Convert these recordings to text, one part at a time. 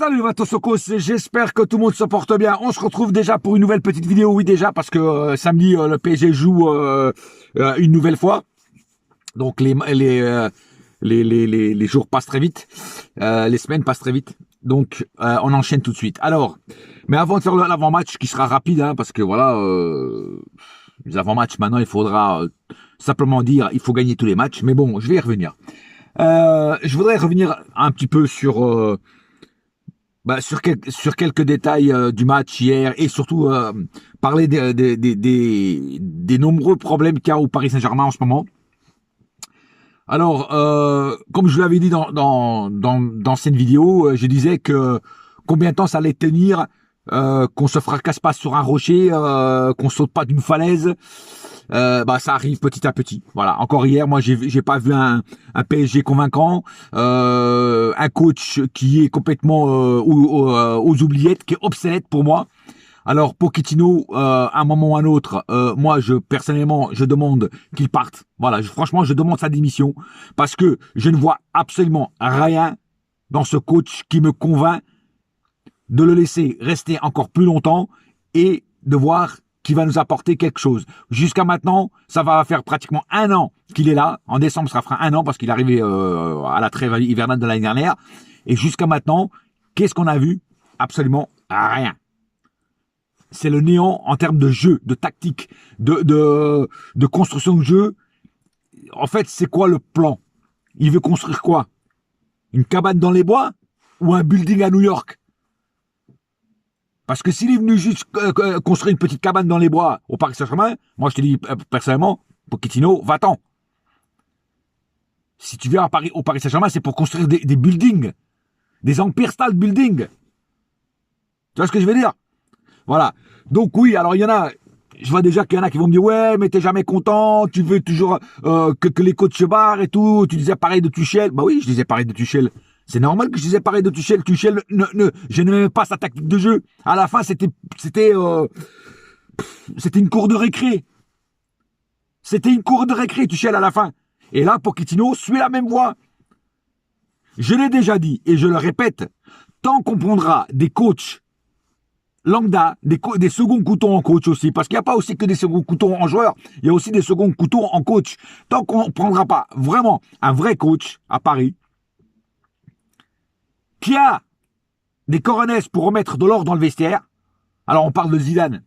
Salut Vatosokos, j'espère que tout le monde se porte bien. On se retrouve déjà pour une nouvelle petite vidéo, oui déjà, parce que samedi le PSG joue une nouvelle fois. Donc les jours passent très vite, les semaines passent très vite. Donc on enchaîne tout de suite. Alors, mais avant de faire l'avant-match qui sera rapide, hein, parce que voilà, les avant-matchs maintenant il faudra simplement dire il faut gagner tous les matchs. Mais bon, je vais y revenir. Je voudrais revenir un petit peu sur quelques détails du match hier et surtout parler des nombreux problèmes qu'il y a au Paris Saint-Germain en ce moment. Alors, comme je l'avais dit dans cette vidéo, je disais que combien de temps ça allait tenir, qu'on se fracasse pas sur un rocher, qu'on saute pas d'une falaise. Ça arrive petit à petit. Voilà. Encore hier, moi, j'ai pas vu un PSG convaincant, un coach qui est complètement aux oubliettes, qui est obsolète pour moi. Alors Pochettino, à un moment ou à un autre, moi, personnellement, je demande qu'il parte. Voilà. Franchement, je demande sa démission parce que je ne vois absolument rien dans ce coach qui me convainc de le laisser rester encore plus longtemps et de voir qui va nous apporter quelque chose. Jusqu'à maintenant, ça va faire pratiquement un an qu'il est là. En décembre, ça fera un an parce qu'il est arrivé à la trêve hivernale de l'année dernière. Et jusqu'à maintenant, qu'est-ce qu'on a vu? Absolument rien. C'est le néant en termes de jeu, de tactique, de construction de jeu. En fait, c'est quoi le plan? Il veut construire quoi? Une cabane dans les bois ou un building à New York? Parce que s'il est venu juste construire une petite cabane dans les bois au Paris Saint-Germain, moi je te dis personnellement, Pochettino, va-t'en. Si tu viens au Paris Saint-Germain, c'est pour construire des buildings, des empire style buildings. Tu vois ce que je veux dire? Voilà. Donc oui, alors il y en a, je vois déjà qu'il y en a qui vont me dire, ouais, mais t'es jamais content, tu veux toujours que les coachs se barrent et tout, tu disais pareil de Tuchel. Bah oui, je disais pareil de Tuchel. C'est normal que je disais pareil de Tuchel. Tuchel, je n'aimais pas sa tactique de jeu. À la fin, c'était une cour de récré. C'était une cour de récré, Tuchel, à la fin. Et là, Pochettino suit la même voie. Je l'ai déjà dit, et je le répète, tant qu'on prendra des coachs lambda, des seconds couteaux en coach aussi, parce qu'il n'y a pas aussi que des seconds couteaux en joueur, il y a aussi des seconds couteaux en coach. Tant qu'on ne prendra pas vraiment un vrai coach à Paris, qui a des coronesses pour remettre de l'ordre dans le vestiaire. Alors on parle de Zidane.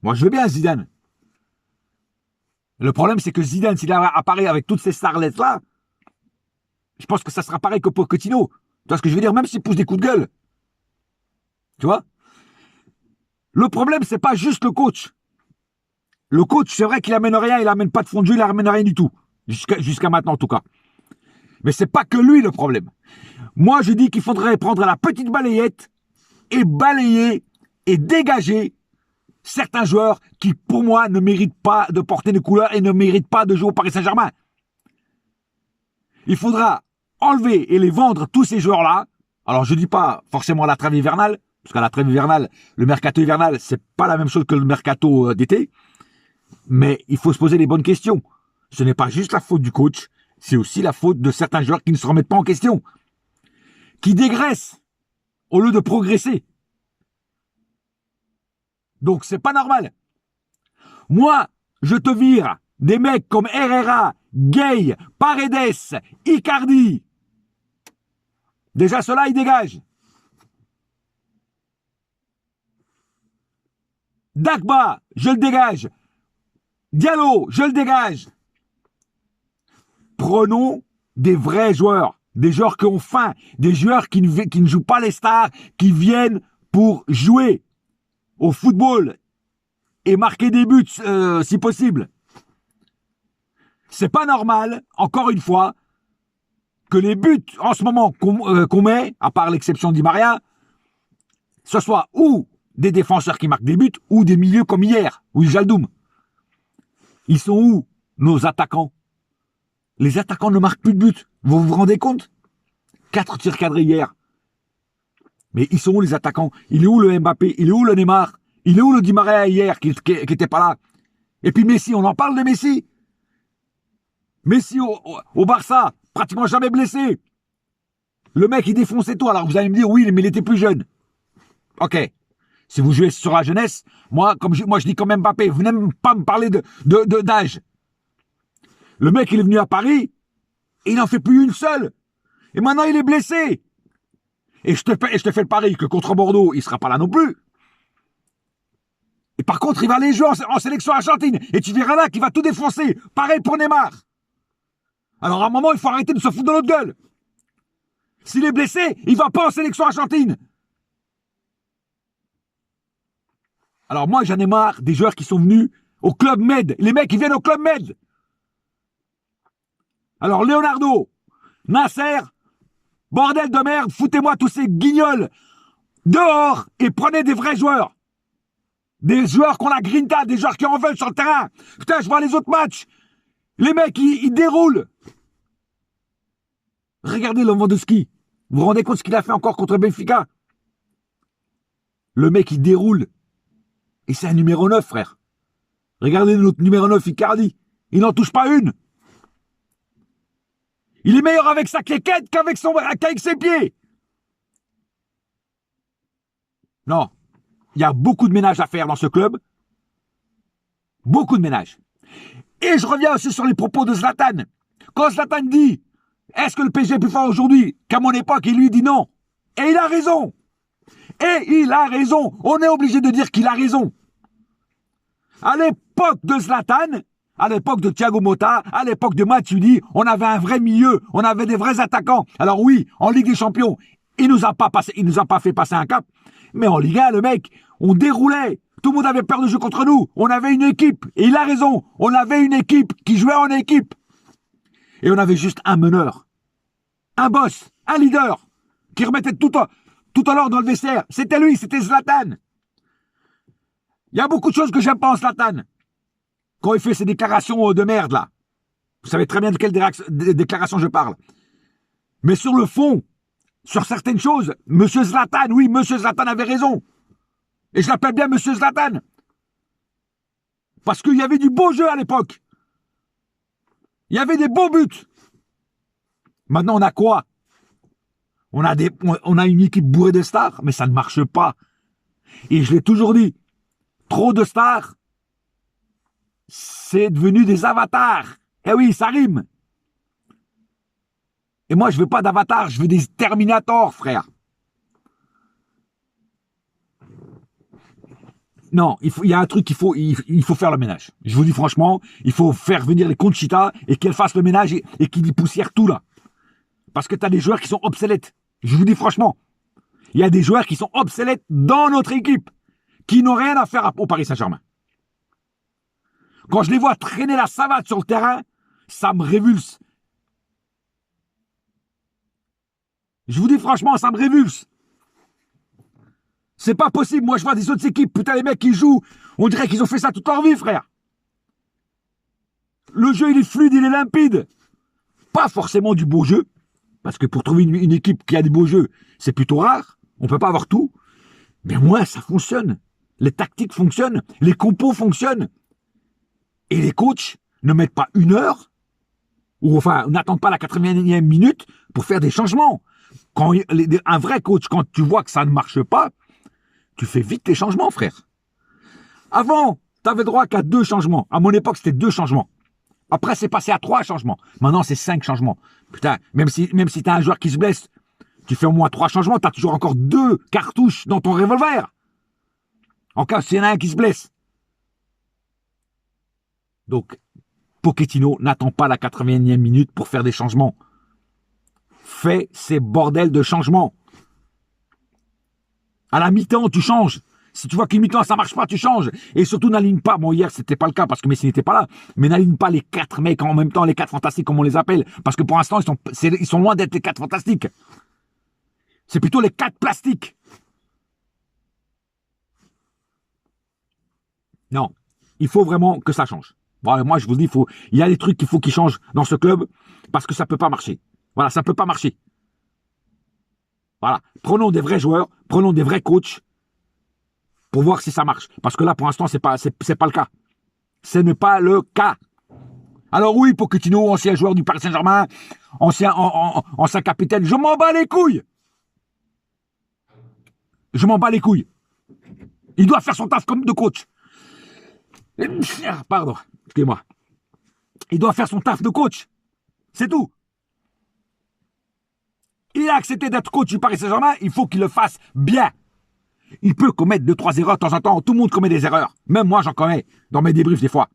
Moi je veux bien Zidane. Le problème c'est que Zidane, s'il apparaît avec toutes ces starlettes là, je pense que ça sera pareil que Pochettino. Tu vois ce que je veux dire? Même s'il pousse des coups de gueule. Tu vois? Le problème c'est pas juste le coach. Le coach, c'est vrai qu'il amène rien, il amène pas de fond de jeu, il amène rien du tout. Jusqu'à maintenant en tout cas. Mais c'est pas que lui le problème. Moi, je dis qu'il faudrait prendre la petite balayette et balayer et dégager certains joueurs qui, pour moi, ne méritent pas de porter des couleurs et ne méritent pas de jouer au Paris Saint-Germain. Il faudra enlever et les vendre tous ces joueurs-là. Alors, je dis pas forcément à la trêve hivernale, parce qu'à la trêve hivernale, le mercato hivernal, c'est pas la même chose que le mercato d'été. Mais il faut se poser les bonnes questions. Ce n'est pas juste la faute du coach, c'est aussi la faute de certains joueurs qui ne se remettent pas en question, qui dégraissent au lieu de progresser. Donc c'est pas normal. Moi, je te vire des mecs comme Herrera, Gay, Paredes, Icardi. Déjà ceux-là, ils dégagent. Dagba, je le dégage. Diallo, je le dégage. Prenons des vrais joueurs. Des joueurs qui ont faim, des joueurs qui ne jouent pas les stars, qui viennent pour jouer au football et marquer des buts si possible. C'est pas normal, encore une fois, que les buts en ce moment qu'on met, à part l'exception d'Di Maria, ce soit ou des défenseurs qui marquent des buts ou des milieux comme hier, ou Jaldoum. Ils sont où nos attaquants? Les attaquants ne marquent plus de buts. Vous vous rendez compte? 4 tirs cadrés hier. Mais ils sont où les attaquants? Il est où le Mbappé? Il est où le Neymar? Il est où le Di Maria hier qui était pas là? Et puis Messi, on en parle de Messi? Messi au Barça, pratiquement jamais blessé. Le mec, il défonçait tout. Alors vous allez me dire, oui, mais il était plus jeune. Ok. Si vous jouez sur la jeunesse, moi, je dis comme Mbappé, vous n'aimez pas me parler d'âge. Le mec, il est venu à Paris, et il n'en fait plus une seule. Et maintenant, il est blessé. Et je te fais le pari que contre Bordeaux, il ne sera pas là non plus. Et par contre, il va aller jouer en sélection argentine. Et tu verras là qu'il va tout défoncer. Pareil pour Neymar. Alors à un moment, il faut arrêter de se foutre de notre gueule. S'il est blessé, il ne va pas en sélection argentine. Alors moi, j'en ai marre des joueurs qui sont venus au Club Med. Les mecs, ils viennent au Club Med. Alors Leonardo, Nasser, bordel de merde, foutez-moi tous ces guignols dehors et prenez des vrais joueurs. Des joueurs qu'on a grinta, des joueurs qui en veulent sur le terrain. Putain, je vois les autres matchs. Les mecs, ils déroulent. Regardez Lewandowski. Vous vous rendez compte ce qu'il a fait encore contre Benfica? Le mec, il déroule. Et c'est un numéro 9, frère. Regardez notre numéro 9, Icardi. Il n'en touche pas une. Il est meilleur avec sa quéquette qu'avec ses pieds. Non. Il y a beaucoup de ménage à faire dans ce club. Beaucoup de ménage. Et je reviens aussi sur les propos de Zlatan. Quand Zlatan dit « Est-ce que le PSG est plus fort aujourd'hui qu'à mon époque ?» Il lui dit non. Et il a raison. Et il a raison. On est obligé de dire qu'il a raison. À l'époque de Zlatan, à l'époque de Thiago Motta, à l'époque de Matuidi, on avait un vrai milieu, on avait des vrais attaquants. Alors oui, en Ligue des Champions, il nous a pas fait passer un cap, mais en Ligue 1, le mec, on déroulait. Tout le monde avait peur de jouer contre nous. On avait une équipe. Et il a raison. On avait une équipe qui jouait en équipe. Et on avait juste un meneur. Un boss. Un leader. Qui remettait tout en ordre dans le vestiaire. C'était lui. C'était Zlatan. Il y a beaucoup de choses que j'aime pas en Zlatan. Quand il fait ses déclarations de merde, là. Vous savez très bien de quelle déclaration je parle. Mais sur le fond, sur certaines choses, Monsieur Zlatan, oui, Monsieur Zlatan avait raison. Et je l'appelle bien Monsieur Zlatan. Parce qu'il y avait du beau jeu à l'époque. Il y avait des beaux buts. Maintenant, on a quoi? On a une équipe bourrée de stars, mais ça ne marche pas. Et je l'ai toujours dit, trop de stars, c'est devenu des avatars. Eh oui, ça rime. Et moi, je veux pas d'avatars, je veux des Terminators, frère. Non, il y a un truc il faut faire le ménage. Je vous dis franchement, il faut faire venir les Conchita et qu'elles fassent le ménage et qu'ils y poussièrent tout là. Parce que tu as des joueurs qui sont obsolètes. Je vous dis franchement, il y a des joueurs qui sont obsolètes dans notre équipe, qui n'ont rien à faire au Paris Saint-Germain. Quand je les vois traîner la savate sur le terrain, ça me révulse. Je vous dis franchement, ça me révulse. C'est pas possible. Moi, je vois des autres équipes. Putain, les mecs qui jouent, on dirait qu'ils ont fait ça toute leur vie, frère. Le jeu, il est fluide, il est limpide. Pas forcément du beau jeu. Parce que pour trouver une équipe qui a du beaux jeux, c'est plutôt rare. On peut pas avoir tout. Mais au moins, ça fonctionne. Les tactiques fonctionnent. Les compos fonctionnent. Et les coachs ne mettent pas une heure, ou enfin, n'attendent pas la 80e minute pour faire des changements. Un vrai coach, quand tu vois que ça ne marche pas, tu fais vite les changements, frère. Avant, tu avais droit qu'à 2 changements. À mon époque, c'était 2 changements. Après, c'est passé à 3 changements. Maintenant, c'est 5 changements. Putain, même si tu as un joueur qui se blesse, tu fais au moins 3 changements, tu as toujours encore 2 cartouches dans ton revolver. En cas s'il y en a un qui se blesse. Donc, Pochettino n'attend pas la 80e minute pour faire des changements. Fais ces bordels de changements. À la mi-temps, tu changes. Si tu vois qu'une mi-temps, ça marche pas, tu changes. Et surtout, n'aligne pas. Bon, hier, c'était pas le cas parce que Messi n'était pas là. Mais n'aligne pas les 4 mecs en même temps, les 4 fantastiques, comme on les appelle. Parce que pour l'instant, ils sont loin d'être les 4 fantastiques. C'est plutôt les 4 plastiques. Non. Il faut vraiment que ça change. Bon, moi, je vous dis, il y a des trucs qu'il faut qu'ils changent dans ce club parce que ça peut pas marcher. Voilà, ça peut pas marcher. Voilà. Prenons des vrais joueurs, prenons des vrais coachs pour voir si ça marche. Parce que là, pour l'instant, c'est pas le cas. Ce n'est pas le cas. Alors oui, Pochettino, ancien joueur du Paris Saint-Germain, ancien capitaine, je m'en bats les couilles. Je m'en bats les couilles. Il doit faire son taf comme de coach. Pardon, excusez-moi. Il doit faire son taf de coach. C'est tout. Il a accepté d'être coach du Paris Saint-Germain, il faut qu'il le fasse bien. Il peut commettre 2-3 erreurs de temps en temps. Tout le monde commet des erreurs. Même moi, j'en commets dans mes débriefs des fois.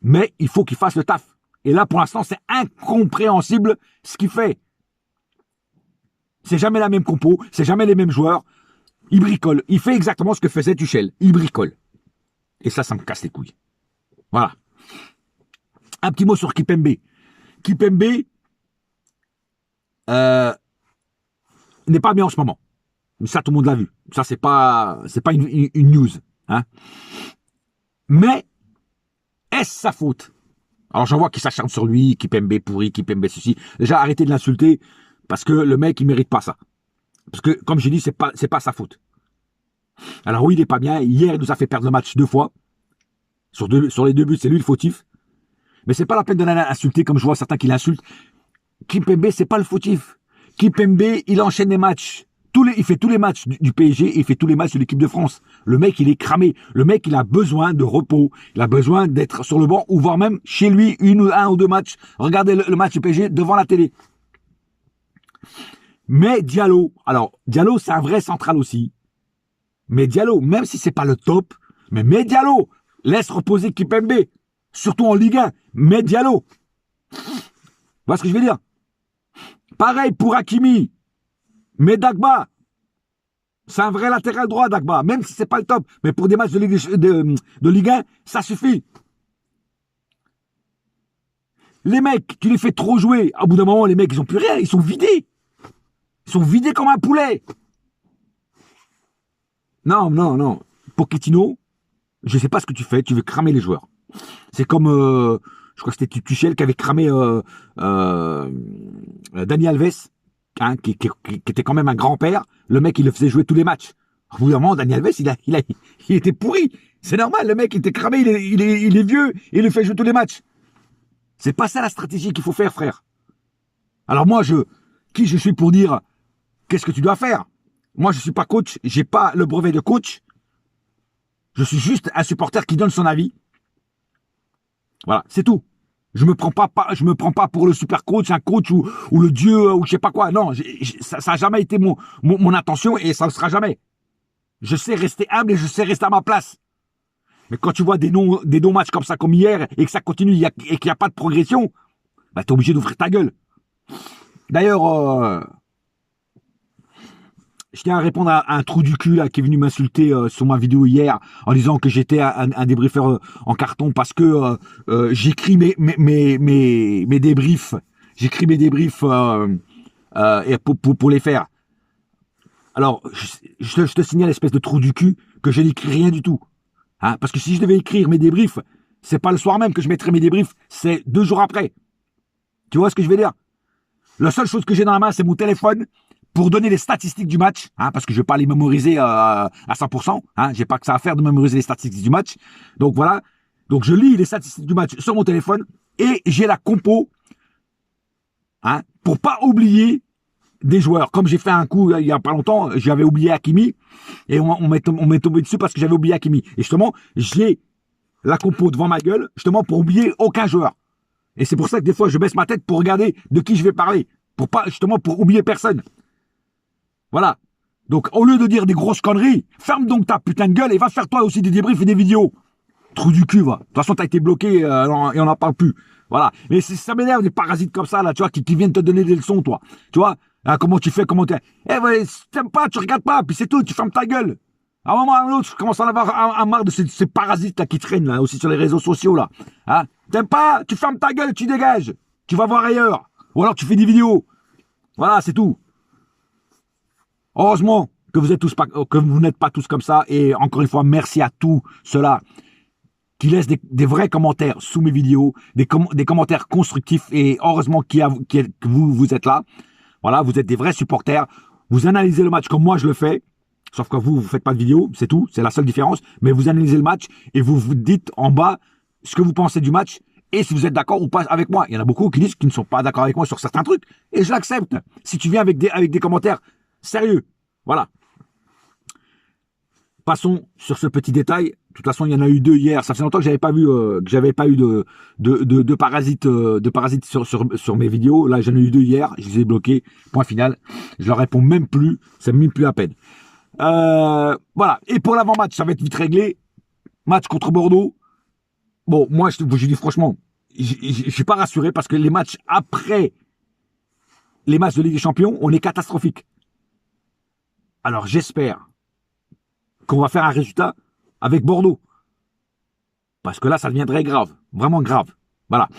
Mais il faut qu'il fasse le taf. Et là, pour l'instant, c'est incompréhensible ce qu'il fait. C'est jamais la même compo, c'est jamais les mêmes joueurs. Il bricole. Il fait exactement ce que faisait Tuchel. Il bricole. Et ça me casse les couilles. Voilà. Un petit mot sur Kipembe. Kipembe n'est pas bien en ce moment. Ça, tout le monde l'a vu. Ça, c'est pas une news. Hein. Mais, est-ce sa faute? Alors, j'en vois qui s'acharnent sur lui, Kipembe pourri, Kipembe ceci. Déjà, arrêtez de l'insulter, parce que le mec, il mérite pas ça. Parce que, comme j'ai dit, c'est pas sa faute. Alors oui, il est pas bien. Hier, il nous a fait perdre le match 2 fois. Sur les 2 buts, c'est lui le fautif. Mais c'est pas la peine de l'insulter, comme je vois certains qui l'insultent. Kipembe, c'est pas le fautif. Kipembe, il enchaîne les matchs. Il fait tous les matchs du PSG et il fait tous les matchs de l'équipe de France. Le mec, il est cramé. Le mec, il a besoin de repos. Il a besoin d'être sur le banc ou voire même chez lui, un ou deux matchs. Regardez le match du PSG devant la télé. Mais Diallo, alors Diallo, c'est un vrai central aussi. Mais Diallo, même si c'est pas le top, mais Diallo, laisse reposer Kipembe. Surtout en Ligue 1. Mais Diallo. Vous voyez ce que je veux dire? Pareil pour Hakimi. Mais Dagba, c'est un vrai latéral droit, Dagba, même si c'est pas le top. Mais pour des matchs de Ligue 1, ça suffit. Les mecs, tu les fais trop jouer. À bout d'un moment, les mecs, ils ont plus rien. Ils sont vidés. Ils sont vidés comme un poulet. Non. Pochettino, je sais pas ce que tu fais. Tu veux cramer les joueurs. C'est comme, je crois que c'était Tuchel qui avait cramé Dani Alves. Hein, qui était quand même un grand-père, le mec, il le faisait jouer tous les matchs. Au bout d'un moment, Dani Alves, il était pourri. C'est normal, le mec, il était cramé, il est vieux, et il le fait jouer tous les matchs. C'est pas ça la stratégie qu'il faut faire, frère. Alors moi, qui je suis pour dire qu'est-ce que tu dois faire? Moi, je suis pas coach, j'ai pas le brevet de coach. Je suis juste un supporter qui donne son avis. Voilà, c'est tout. Je me prends pas pour le super coach, un coach ou le dieu ou je sais pas quoi. Non, ça a jamais été mon intention et ça ne le sera jamais. Je sais rester humble et je sais rester à ma place. Mais quand tu vois des non-matchs comme ça, comme hier, et que ça continue et qu'il n'y a pas de progression, bah t'es obligé d'ouvrir ta gueule. D'ailleurs, je tiens à répondre à un trou du cul là, qui est venu m'insulter sur ma vidéo hier en disant que j'étais un débriefeur en carton parce que j'écris mes débriefs. J'écris mes débriefs et pour les faire. Alors, je te signale, espèce de trou du cul, que je n'écris rien du tout. Hein, parce que si je devais écrire mes débriefs, c'est pas le soir même que je mettrais mes débriefs, c'est 2 jours après. Tu vois ce que je veux dire? La seule chose que j'ai dans la main, c'est mon téléphone pour donner les statistiques du match, hein, parce que je vais pas les mémoriser à 100%. Hein, j'ai pas que ça à faire de mémoriser les statistiques du match. Donc voilà. Donc je lis les statistiques du match sur mon téléphone et j'ai la compo, hein, pour pas oublier des joueurs. Comme j'ai fait un coup il y a pas longtemps, j'avais oublié Hakimi et on m'est tombé dessus parce que j'avais oublié Hakimi. Et justement, j'ai la compo devant ma gueule, justement pour oublier aucun joueur. Et c'est pour ça que des fois je baisse ma tête pour regarder de qui je vais parler, pour oublier personne. Voilà. Donc, au lieu de dire des grosses conneries, ferme donc ta putain de gueule et va faire toi aussi des débriefs et des vidéos. Trou du cul, va. De toute façon, t'as été bloqué et on n'en parle plus. Voilà. Mais ça m'énerve des parasites comme ça, là, tu vois, qui viennent te donner des leçons, toi. Tu vois, hein, comment tu fais, comment t'es. Ouais, si t'aimes pas, tu regardes pas, puis c'est tout, tu fermes ta gueule. À un moment ou à un autre, je commence à en avoir un marre de ces parasites, là, qui traînent, là, aussi sur les réseaux sociaux, là. Hein. T'aimes pas, tu fermes ta gueule, tu dégages. Tu vas voir ailleurs. Ou alors tu fais des vidéos. Voilà, c'est tout. Heureusement que vous n'êtes pas tous comme ça. Et encore une fois, merci à tous ceux-là qui laissent des vrais commentaires sous mes vidéos, des commentaires constructifs. Et heureusement que vous êtes là. Voilà, vous êtes des vrais supporters. Vous analysez le match comme moi je le fais. Sauf que vous faites pas de vidéo, c'est tout. C'est la seule différence. Mais vous analysez le match et vous dites en bas ce que vous pensez du match et si vous êtes d'accord ou pas avec moi. Il y en a beaucoup qui disent qu'ils ne sont pas d'accord avec moi sur certains trucs, et je l'accepte. Si tu viens avec des commentaires sérieux, voilà. Passons sur ce petit détail. De toute façon, il y en a eu deux hier. Ça fait longtemps que j'avais pas eu de parasites sur mes vidéos. Là, j'en ai eu deux hier. Je les ai bloqués. Point final. Je leur réponds même plus. Ça me met plus à peine. Voilà. Et pour l'avant-match, ça va être vite réglé. Match contre Bordeaux. Bon, moi, je dis franchement, je suis pas rassuré parce que les matchs après les matchs de Ligue des Champions, on est catastrophique. Alors, j'espère qu'on va faire un résultat avec Bordeaux. Parce que là, ça deviendrait grave. Vraiment grave. Voilà.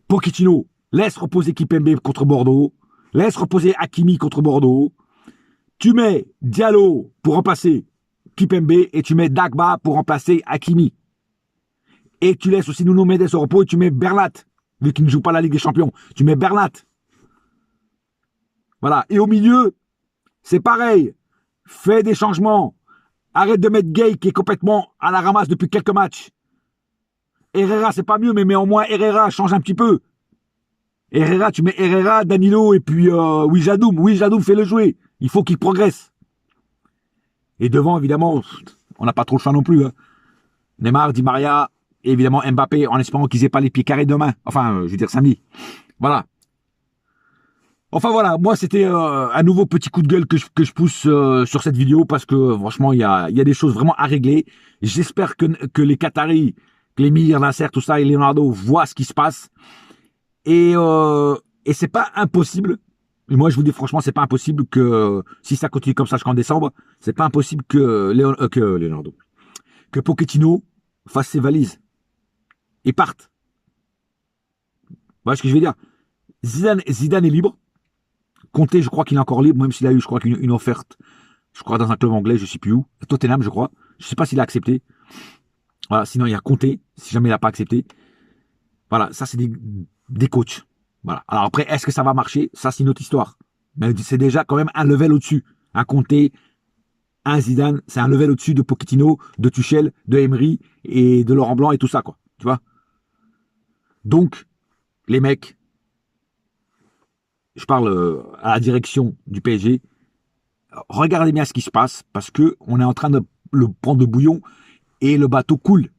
Pochettino laisse reposer Kimpembe contre Bordeaux. Laisse reposer Hakimi contre Bordeaux. Tu mets Diallo pour remplacer Kimpembe et tu mets Dagba pour remplacer Hakimi. Et tu laisses aussi Nuno Mendes au repos et tu mets Bernat. Vu qu'il ne joue pas la Ligue des Champions. Tu mets Bernat. Voilà. Et au milieu, c'est pareil. Fais des changements. Arrête de mettre Gay qui est complètement à la ramasse depuis quelques matchs. Herrera, c'est pas mieux, mais au moins Herrera, change un petit peu. Herrera, tu mets Herrera, Danilo et puis Wijnaldum. Wijnaldum, fais-le jouer. Il faut qu'il progresse. Et devant, évidemment, on n'a pas trop le choix non plus. Hein. Neymar, Di Maria, et évidemment Mbappé, en espérant qu'ils aient pas les pieds carrés demain. Enfin, je veux dire samedi. Voilà. Enfin voilà, moi c'était un nouveau petit coup de gueule que je pousse sur cette vidéo parce que franchement il y a des choses vraiment à régler. J'espère que les Qataris, que les Mir, Nasser, tout ça et Leonardo voient ce qui se passe. Et c'est pas impossible. Moi je vous dis franchement c'est pas impossible que si ça continue comme ça jusqu'en décembre, c'est pas impossible que Pochettino fasse ses valises et parte. Vous voyez ce que je veux dire? Zidane est libre. Conte, je crois qu'il est encore libre, même s'il a eu, je crois, une offerte, je crois, dans un club anglais, je ne sais plus où. Tottenham, je crois. Je ne sais pas s'il a accepté. Voilà, sinon, il y a Conte, si jamais il n'a pas accepté. Voilà, ça, c'est des coachs. Voilà. Alors après, est-ce que ça va marcher? Ça, c'est une autre histoire. Mais c'est déjà quand même un level au-dessus. Un Conte, un Zidane, c'est un level au-dessus de Pochettino, de Tuchel, de Emery et de Laurent Blanc et tout ça, quoi. Tu vois? Donc, les mecs, je parle à la direction du PSG, regardez bien ce qui se passe parce que on est en train de le prendre de bouillon et le bateau coule.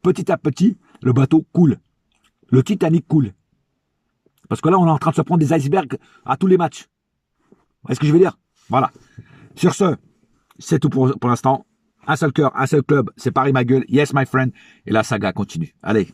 Petit à petit, le bateau coule. Le Titanic coule. Parce que là, on est en train de se prendre des icebergs à tous les matchs. Vous voyez ce que je veux dire? Voilà. Sur ce, c'est tout pour l'instant. Un seul cœur, un seul club, c'est Paris ma gueule. Yes, my friend. Et la saga continue. Allez.